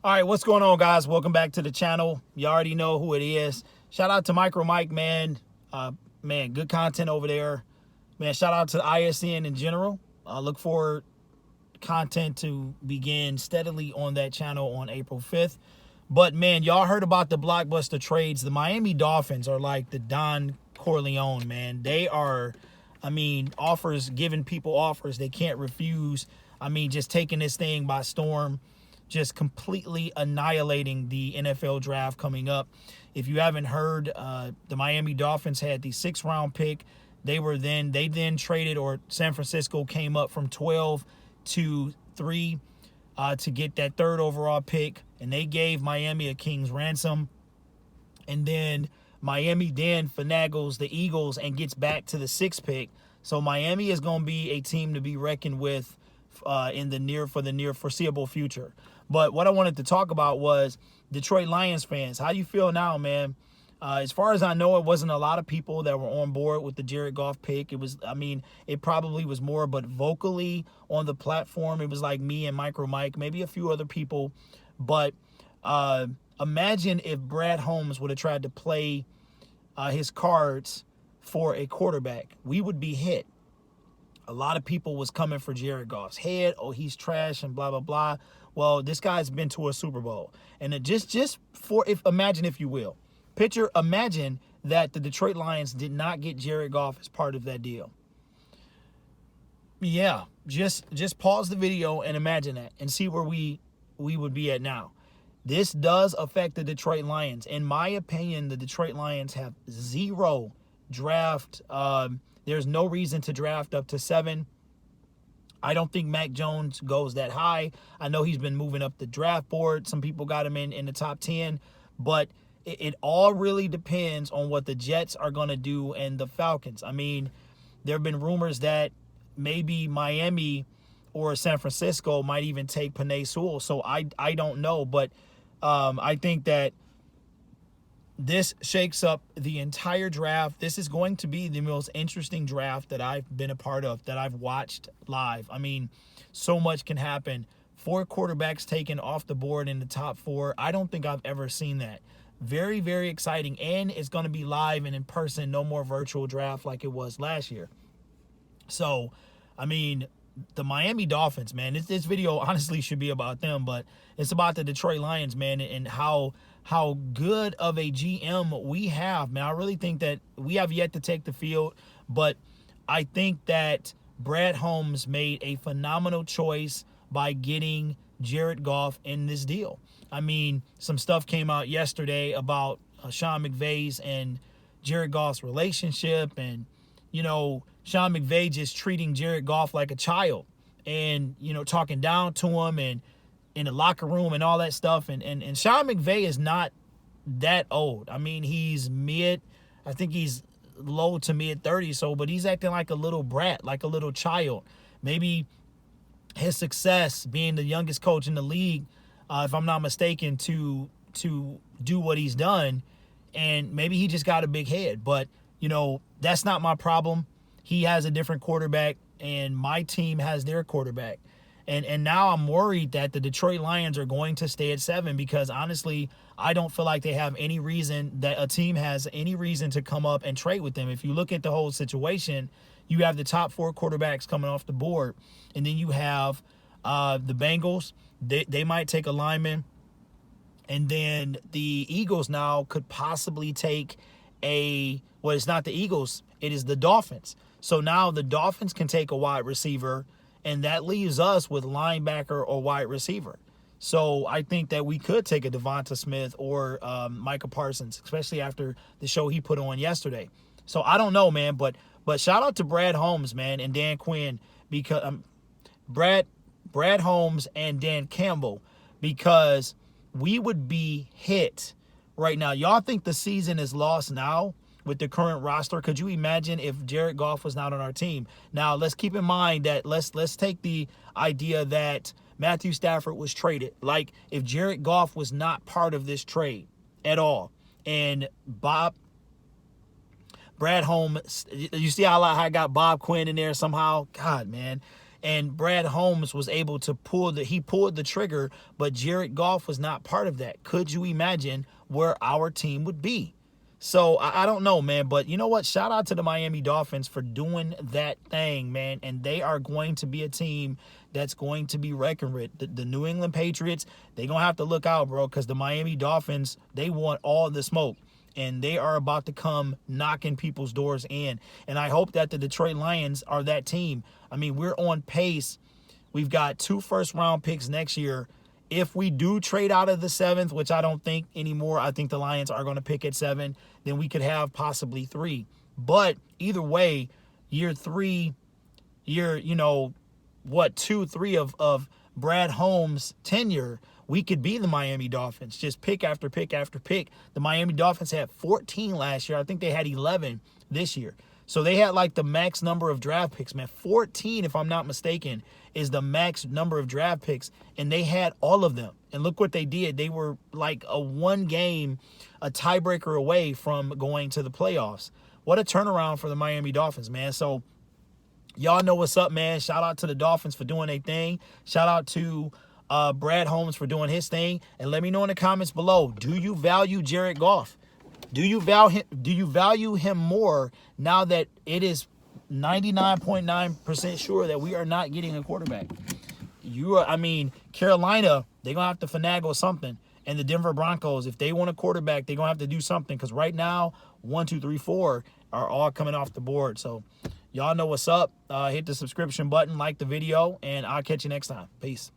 All right, what's going on, guys? Welcome back to the channel. You already know who it is. Shout out to MICROMIKE, man. Man, good content over there. Man, shout out to the ISN in general. Look for content to begin steadily on that channel on April 5th. But, man, y'all heard about the blockbuster trades. The Miami Dolphins are like the Don Corleone, man. They are, offers, giving people offers they can't refuse. Just taking this thing by storm. Just completely annihilating the NFL draft coming up. If you haven't heard, the Miami Dolphins had the 6th round pick. They then traded, or San Francisco came up from 12 to 3 to get that 3rd overall pick, and they gave Miami a king's ransom. And then Miami then finagles the Eagles and gets back to the 6th pick. So Miami is going to be a team to be reckoned with in the near foreseeable future. But what I wanted to talk about was Detroit Lions fans. How you feel now, man? As far as I know, it wasn't a lot of people that were on board with the Jared Goff pick. It was, it probably was more, but vocally on the platform, it was like me and MICROMIKE, maybe a few other people. But imagine if Brad Holmes would have tried to play his cards for a quarterback. We would be hit. A lot of people was coming for Jared Goff's head. Oh, he's trash and blah, blah, blah. Well, this guy's been to a Super Bowl. And imagine, if you will, imagine that the Detroit Lions did not get Jared Goff as part of that deal. Yeah, just pause the video and imagine that and see where we would be at now. This does affect the Detroit Lions. In my opinion, the Detroit Lions have zero draft. There's no reason to draft up to 7. I don't think Mac Jones goes that high. I know he's been moving up the draft board. Some people got him in the top 10. But it all really depends on what the Jets are going to do and the Falcons. There have been rumors that maybe Miami or San Francisco might even take Penei Sewell. So I don't know. But I think that this shakes up the entire draft. This is going to be the most interesting draft that I've been a part of, that I've watched live. So much can happen. 4 quarterbacks taken off the board in the top 4. I don't think I've ever seen that. Very, very exciting. And it's going to be live and in person. No more virtual draft like it was last year. So, the Miami Dolphins, man, this video honestly should be about them, but it's about the Detroit Lions, man, and how good of a GM we have, man. I really think that we have yet to take the field, but I think that Brad Holmes made a phenomenal choice by getting Jared Goff in this deal. Some stuff came out yesterday about Sean McVay's and Jared Goff's relationship, and, Sean McVay just treating Jared Goff like a child and, talking down to him and in the locker room and all that stuff. And Sean McVay is not that old. He's I think he's low to mid 30s, but he's acting like a little brat, like a little child. Maybe his success being the youngest coach in the league, if I'm not mistaken, to do what he's done, and maybe he just got a big head. But, that's not my problem. He has a different quarterback, and my team has their quarterback. And now I'm worried that the Detroit Lions are going to stay at 7 because, honestly, I don't feel like they have any reason, that a team has any reason to come up and trade with them. If you look at the whole situation, you have the top 4 quarterbacks coming off the board, and then you have the Bengals. They might take a lineman, and then the Eagles now could possibly take it's not the Eagles, it is the Dolphins. So now the Dolphins can take a wide receiver, and that leaves us with linebacker or wide receiver. So I think that we could take a Devonta Smith or Micah Parsons, especially after the show he put on yesterday. So I don't know, man, but shout out to Brad Holmes, man, and Dan Quinn, because Brad Holmes and Dan Campbell, because we would be hit right now. Y'all think the season is lost now with the current roster? Could you imagine if Jared Goff was not on our team? Now, let's keep in mind that let's take the idea that Matthew Stafford was traded. Like, if Jared Goff was not part of this trade at all, and Brad Holmes, you see how I got Bob Quinn in there somehow? God, man. And Brad Holmes was able to pulled the trigger, but Jared Goff was not part of that. Could you imagine where our team would be? So I don't know, man. But you know what? Shout out to the Miami Dolphins for doing that thing, man. And they are going to be a team that's going to be reckoned with. The New England Patriots, they're going to have to look out, bro, because the Miami Dolphins, they want all the smoke. And they are about to come knocking people's doors in. And I hope that the Detroit Lions are that team. I mean, we're on pace. We've got 2 first-round picks next year. If we do trade out of the 7th, which I don't think anymore, I think the Lions are going to pick at 7, then we could have possibly 3. But either way, year 3, you know, 2, 3 of Brad Holmes' tenure, we could be the Miami Dolphins. Just pick after pick after pick. The Miami Dolphins had 14 last year. I think they had 11 this year. So they had like the max number of draft picks, man. 14, if I'm not mistaken, is the max number of draft picks. And they had all of them. And look what they did. They were like a tiebreaker away from going to the playoffs. What a turnaround for the Miami Dolphins, man. So y'all know what's up, man. Shout out to the Dolphins for doing their thing. Shout out to Brad Holmes for doing his thing. And let me know in the comments below, do you value Jared Goff? Do you value him more now that it is 99.9% sure that we are not getting a quarterback? I mean, Carolina, they're going to have to finagle something. And the Denver Broncos, if they want a quarterback, they're going to have to do something. Because right now, 1, 2, 3, 4 are all coming off the board. So y'all know what's up. Hit the subscription button, like the video, and I'll catch you next time. Peace.